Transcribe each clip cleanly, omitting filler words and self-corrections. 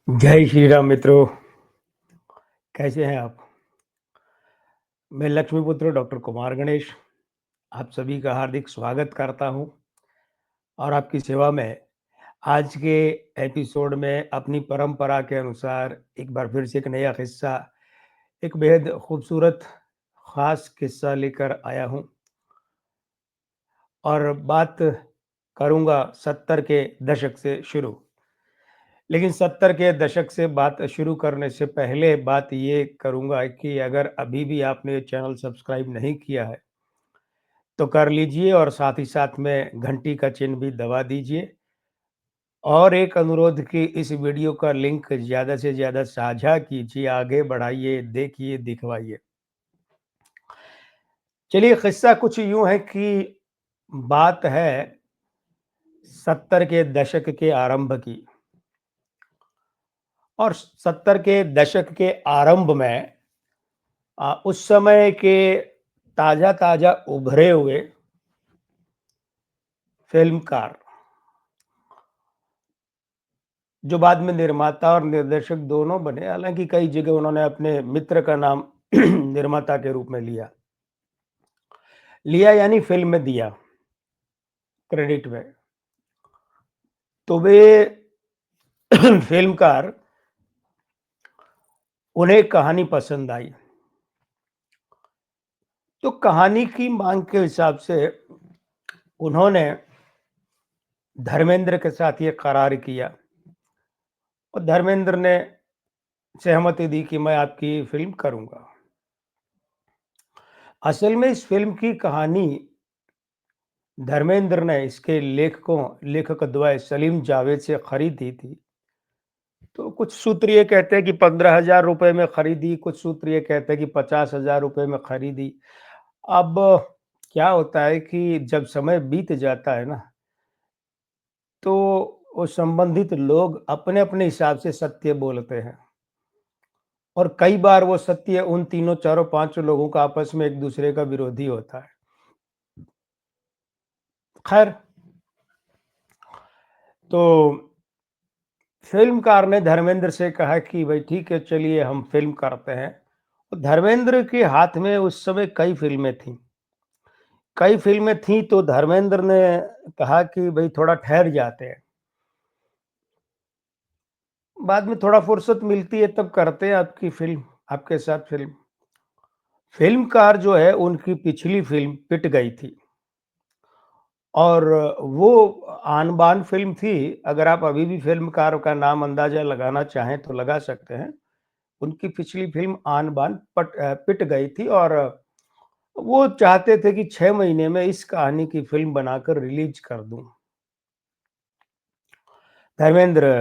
जय श्री राम मित्रों, कैसे हैं आप? मैं लक्ष्मीपुत्र डॉक्टर कुमार गणेश, आप सभी का हार्दिक स्वागत करता हूं और आपकी सेवा में आज के एपिसोड में अपनी परंपरा के अनुसार एक बार फिर से एक नया किस्सा, एक बेहद खूबसूरत, ख़ास किस्सा लेकर आया हूं और बात करूंगा 70 के दशक से शुरू। लेकिन 70 के दशक से बात शुरू करने से पहले बात ये करूँगा कि अगर अभी भी आपने ये चैनल सब्सक्राइब नहीं किया है, तो कर लीजिए और साथ ही साथ में घंटी का चिन्ह भी दबा दीजिए। और एक अनुरोध कि इस वीडियो का लिंक ज़्यादा से ज़्यादा साझा कीजिए, आगे बढ़ाइए, देखिए, दिखवाइए। चलिए किस्सा कुछ यूँ है कि बात है 70 के दशक के आरंभ की। और 70 के दशक के आरंभ में उस समय के ताज़ा-ताज़ा उभरे हुए फ़िल्मकार, जो बाद में निर्माता और निर्देशक दोनों बने, हालाँकि कई जगह उन्होंने अपने मित्र का नाम निर्माता के रूप में लिया। लिया यानी फ़िल्म में दिया, क्रेडिट में। तो वे फ़िल्मकार, उन्हें कहानी पसंद आई। तो कहानी की माँग के हिसाब से उन्होंने धर्मेंद्र के साथ ये करार किया और धर्मेंद्र ने सहमति दी कि मैं आपकी फ़िल्म करूँगा। असल में इस फ़िल्म की कहानी धर्मेंद्र ने इसके लेखक द्वय सलीम जावेद से खरीदी थी। तो कुछ सूत्र ये कहते हैं कि 15,000 रुपए में खरीदी, कुछ सूत्र ये कहते हैं कि 50,000 रुपए में खरीदी। अब क्या होता है कि जब समय बीत जाता है ना, तो वो संबंधित लोग अपने-अपने हिसाब से सत्य बोलते हैं और कई बार वो सत्य उन तीनों, चारों, पाँचों लोगों का आपस में एक-दूसरे का विरोधी होता है। खैर, तो फ़िल्मकार ने धर्मेंद्र से कहा कि भई ठीक है, चलिए हम फ़िल्म करते हैं। तो धर्मेंद्र के हाथ में उस समय कई फ़िल्में थीं। कई फ़िल्में थीं तो धर्मेंद्र ने कहा कि भई थोड़ा ठहर जाते हैं। बाद में थोड़ा फ़ुर्सत मिलती है तब करते हैं आपकी फ़िल्म, आपके साथ फ़िल्म। फ़िल्मकार जो है उनकी पिछली फ़िल्म पिट गई थी और वो आन-बान फ़िल्म थी। अगर आप अभी भी फ़िल्मकार का नाम अंदाज़ा लगाना चाहें तो लगा सकते हैं। उनकी पिछली फ़िल्म आन-बान पिट गई थी और वो चाहते थे कि 6 महीने में इस कहानी की फ़िल्म बनाकर रिलीज़ कर दूँ। धर्मेंद्र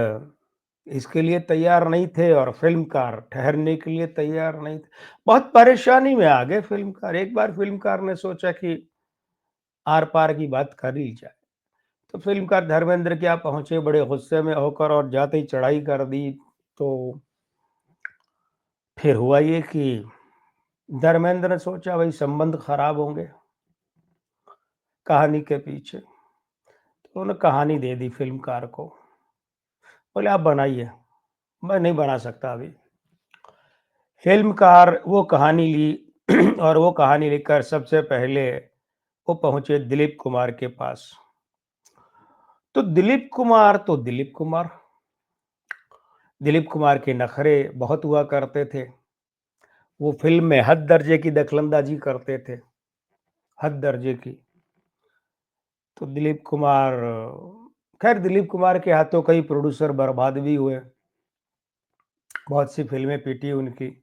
इसके लिए तैयार नहीं थे और फ़िल्मकार ठहरने के लिए तैयार नहीं थे। बहुत परेशानी में आ गए फ़िल्मकार। एक बार फ़िल्मकार ने सोचा कि आर-पार की बात कर ली जाए। तो फ़िल्मकार धर्मेंद्र के यहाँ पहुँचे बड़े गुस्से में होकर और जाते ही चढ़ाई कर दी। तो फिर हुआ ये कि धर्मेंद्र ने सोचा भई संबंध खराब होंगे कहानी के पीछे। तो उन्होंने कहानी दे दी फ़िल्मकार को। बोले आप बनाइए, मैं नहीं बना सकता अभी। फ़िल्मकार वो कहानी ली और वो कहानी लिखकर सबसे पहले वो पहुँचे दिलीप कुमार के पास। तो दिलीप कुमार, दिलीप कुमार के नखरे बहुत हुआ करते थे। वो फ़िल्म में हद दर्जे की दखलंदाज़ी करते थे, हद दर्जे की। तो दिलीप कुमार, खैर दिलीप कुमार के हाथों कई प्रोड्यूसर बर्बाद भी हुए, बहुत सी फ़िल्में पिटी उनकी।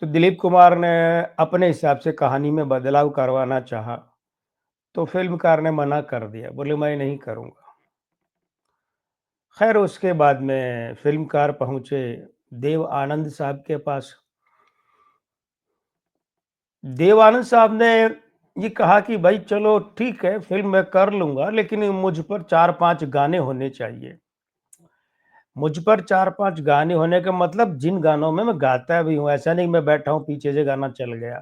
तो दिलीप कुमार ने अपने हिसाब से कहानी में बदलाव करवाना चाहा, तो फ़िल्मकार ने मना कर दिया, बोले मैं नहीं करूँगा। खैर उसके बाद में फ़िल्मकार पहुँचे देव आनंद साहब के पास। देव आनंद साहब ने ये कहा कि भाई चलो ठीक है, फ़िल्म मैं कर लूँगा लेकिन मुझ पर 4-5 गाने होने चाहिए। मुझ पर 4-5 गाने होने का मतलब जिन गानों में मैं गाता भी हूँ, ऐसा नहीं मैं बैठा हूँ पीछे से गाना चल गया।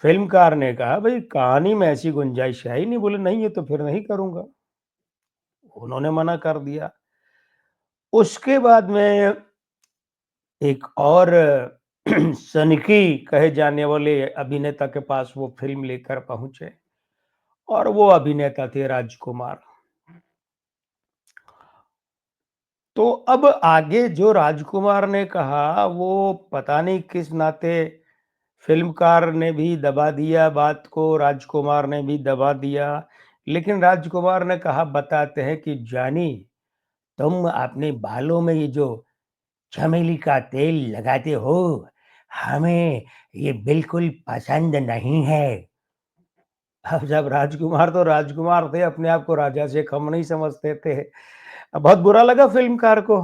फ़िल्मकार ने कहा भई कहानी में ऐसी गुंजाइश है ही नहीं, बोले नहीं है तो फिर नहीं करूँगा। उन्होंने मना कर दिया। उसके बाद में एक और सनकी कहे जाने वाले अभिनेता के पास वो फ़िल्म लेकर पहुँचे और वो अभिनेता थे राजकुमार। तो अब आगे जो राजकुमार ने कहा, वो पता नहीं किस नाते फ़िल्मकार ने भी दबा दिया बात को, राजकुमार ने भी दबा दिया। लेकिन राजकुमार ने कहा, बताते हैं कि जानी, तुम अपने बालों में ये जो चमेली का तेल लगाते हो, हमें ये बिल्कुल पसंद नहीं है। अब जब राजकुमार तो राजकुमार थे, अपने आप को राजा से कम नहीं समझते थे। अब बहुत बुरा लगा फ़िल्मकार को।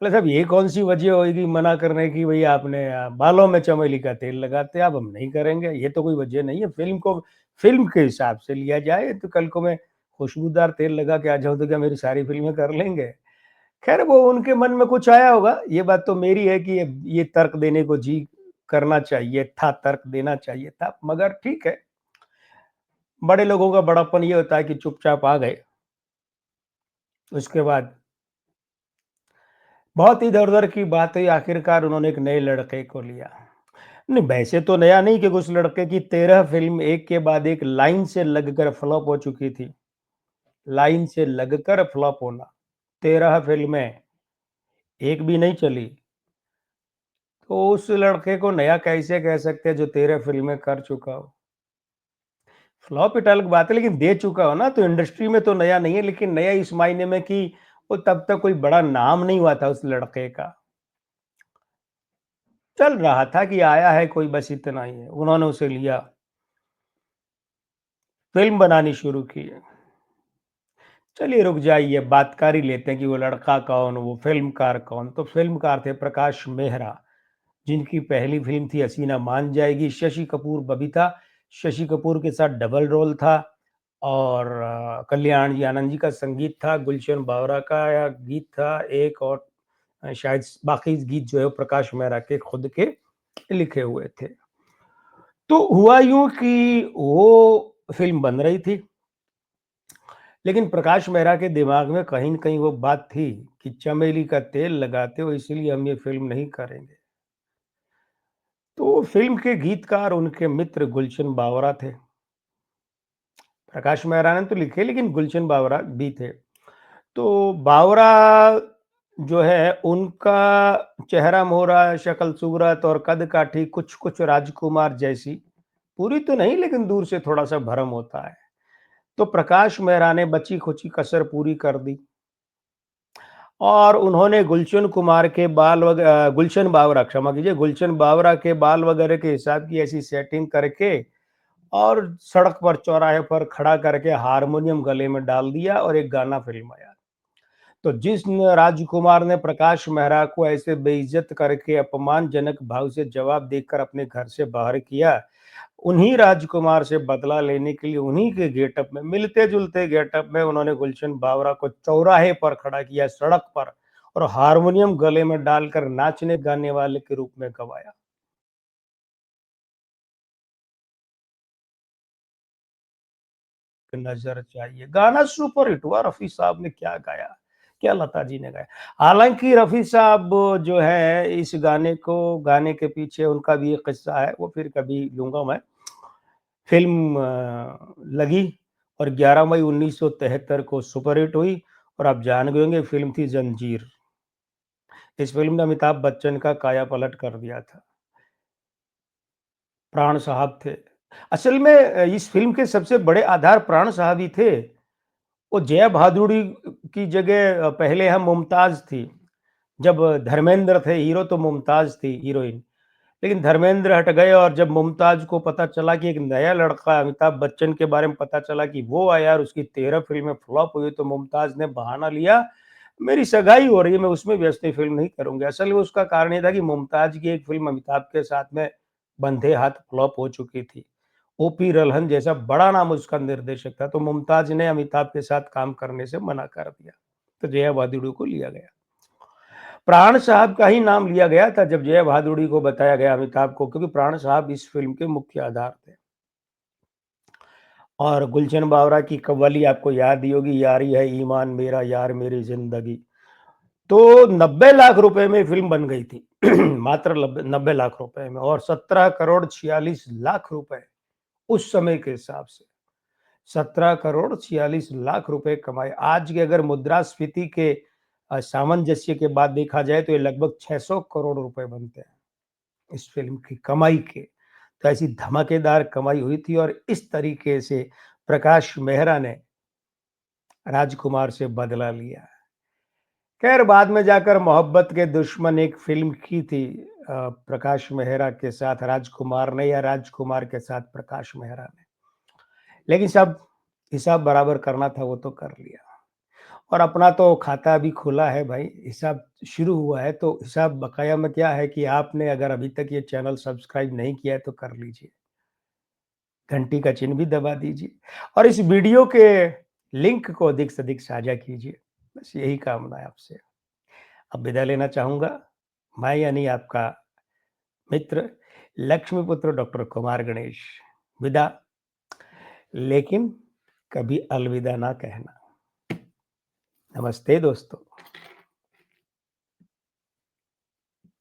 बोले साहब ये कौन-सी वजह होएगी मना करने की, भई आपने बालों में चमेली का तेल लगाते हैं, अब हम नहीं करेंगे, ये तो कोई वजह नहीं है। फ़िल्म को फ़िल्म के हिसाब से लिया जाए, तो कल को मैं खुशबूदार तेल लगा के आ जाऊँ तो क्या मेरी सारी फ़िल्में कर लेंगे? खैर वो उनके मन में कुछ आया होगा, ये बात तो मेरी है कि ये तर्क देने को जी करना चाहिए था, तर्क देना चाहिए था, मगर ठीक है, बड़े लोगों का बड़प्पन ये होता है कि चुपचाप आ गए। उसके बाद बहुत इधर-उधर की बात हुई, आखिरकार उन्होंने एक नए लड़के को लिया। नहीं, वैसे तो नया नहीं कि उस लड़के की 13 फ़िल्म एक के बाद एक लाइन से लगकर फ्लॉप हो चुकी थी। लाइन से लगकर फ्लॉप होना, 13 फ़िल्में, एक भी नहीं चली। तो उस लड़के को नया कैसे कह सकते हैं जो 13 फ़िल्में कर चुका हो। फ्लॉप एक अलग बात है, लेकिन दे चुका हो ना, तो इंडस्ट्री में तो नया नहीं है, लेकिन नया इस मायने में कि वो तब तक कोई बड़ा नाम नहीं हुआ था उस लड़के का। चल रहा था कि आया है कोई, बस इतना ही है। उन्होंने उसे लिया, फ़िल्म बनानी शुरू की। चलिए रुक जाइए, बात कर ही लेते हैं कि वो लड़का कौन, वो फ़िल्मकार कौन? तो फ़िल्मकार थे प्रकाश मेहरा, जिनकी पहली फ़िल्म थी हसीना मान जाएगी। शशि कपूर, बबीता, शशि कपूर के साथ डबल रोल था और कल्याण जी, आनंद जी का संगीत था, गुलशन बावरा का गीत था एक और शायद बाकी गीत जो है वो प्रकाश मेहरा के खुद के लिखे हुए थे। तो हुआ यूँ कि वो फ़िल्म बन रही थी, लेकिन प्रकाश मेहरा के दिमाग में कहीं न कहीं वो बात थी कि चमेली का तेल लगाते हो इसलिए हम ये फ़िल्म नहीं करेंगे। तो फ़िल्म के गीतकार उनके मित्र गुलशन बावरा थे। प्रकाश मेहरा ने तो लिखे लेकिन गुलशन बावरा भी थे। तो बावरा जो है उनका चेहरा-मोहरा, शक्ल-सूरत और कद-काठी कुछ-कुछ राजकुमार जैसी, पूरी तो नहीं लेकिन दूर से थोड़ा-सा भरम होता है। तो प्रकाश मेहरा ने बची-खुची कसर पूरी कर दी और उन्होंने गुलशन बावरा, क्षमा कीजिए, गुलशन बावरा के बाल वगैरह के हिसाब की ऐसी सेटिंग करके और सड़क पर, चौराहे पर खड़ा करके हारमोनियम गले में डाल दिया और एक गाना फ़िल्माया। तो जिस न राजकुमार ने प्रकाश मेहरा को ऐसे बेइज़्ज़त करके अपमानजनक भाव से जवाब देकर अपने घर से बाहर किया, उन्हीं राजकुमार से बदला लेने के लिए उन्हीं के गेटअप में, मिलते-जुलते गेटअप में उन्होंने गुलशन बावरा को चौराहे पर खड़ा किया, सड़क पर, और हारमोनियम गले में डालकर नाचने-गाने वाले के रूप में गवाया। नज़र चाहिए, गाना सुपर हिट हुआ, रफ़ी साहब ने क्या गाया, क्या लता जी ने गाया। हालाँकि रफ़ी साहब जो है इस गाने को गाने के पीछे उनका भी एक किस्सा है, वो फिर कभी लूँगा मैं। फ़िल्म लगी और 11 मई 1973 को सुपरहिट हुई और आप जान गए होंगे फ़िल्म थी ज़ंजीर। इस फ़िल्म ने अमिताभ बच्चन का काया-पलट कर दिया था। प्राण साहब थे। असल में इस फ़िल्म के सबसे बड़े आधार प्राण साहब ही थे। वो जया भादुड़ी की जगह पहले हम मुमताज़ थी। जब धर्मेंद्र थे हीरो तो मुमताज़ थी हीरोइन। लेकिन धर्मेंद्र हट गए और जब मुमताज़ को पता चला कि एक नया लड़का अमिताभ बच्चन के बारे में पता चला कि वो आया और उसकी 13 फ़िल्में फ्लॉप हुई, तो मुमताज़ ने बहाना लिया, मेरी सगाई हो रही है, मैं उसमें व्यस्त फ़िल्म नहीं करूँगी। असल में उसका कारण ये था कि मुमताज़ की एक फ़िल्म अमिताभ के साथ में बंधे हाथ फ्लॉप हो चुकी थी। ओपी रल्हन जैसा बड़ा नाम उसका निर्देशक था, तो मुमताज़ ने अमिताभ के साथ काम करने से मना कर दिया। तो जया भादुड़ी को लिया गया। प्राण साहब का ही नाम लिया गया था जब जया भादुड़ी को बताया गया अमिताभ को, क्योंकि प्राण साहब इस फ़िल्म के मुख्य आधार थे। और गुलशन बावरा की कव्वाली आपको याद ही होगी, यारी है ईमान मेरा यार मेरी ज़िंदगी। तो 90 लाख रुपए में फ़िल्म बन गई थी। मात्र 90 लाख रुपए में, और 17 करोड़ 46 लाख रुपए उस समय के हिसाब से। 17 करोड़ 46 लाख रुपए कमाए। आज के अगर मुद्रास्फीति के सामंजस्य के बाद देखा जाए तो ये लगभग 600 करोड़ रुपए बनते हैं इस फ़िल्म की कमाई के। तो ऐसी धमाकेदार कमाई हुई थी, और इस तरीके से प्रकाश मेहरा ने राजकुमार से बदला लिया। खैर बाद में जाकर मोहब्बत के दुश्मन एक फ़िल्म की थी प्रकाश मेहरा के साथ राजकुमार ने, या राजकुमार के साथ प्रकाश मेहरा ने। लेकिन सब हिसाब बराबर करना था वो तो कर लिया। और अपना तो खाता अभी खुला है भाई, हिसाब शुरू हुआ है, तो हिसाब बकाया में क्या है कि आपने अगर अभी तक ये चैनल सब्सक्राइब नहीं किया है तो कर लीजिए। घंटी का चिन्ह भी दबा दीजिए, और इस वीडियो के लिंक को अधिक से अधिक साझा कीजिए। बस यही कामना है आपसे। अब विदा लेना चाहूँगा, मैं यानी आपका मित्र लक्ष्मीपुत्र डॉक्टर कुमार गणेश। विदा, लेकिन कभी अलविदा ना कहना। नमस्ते दोस्तों।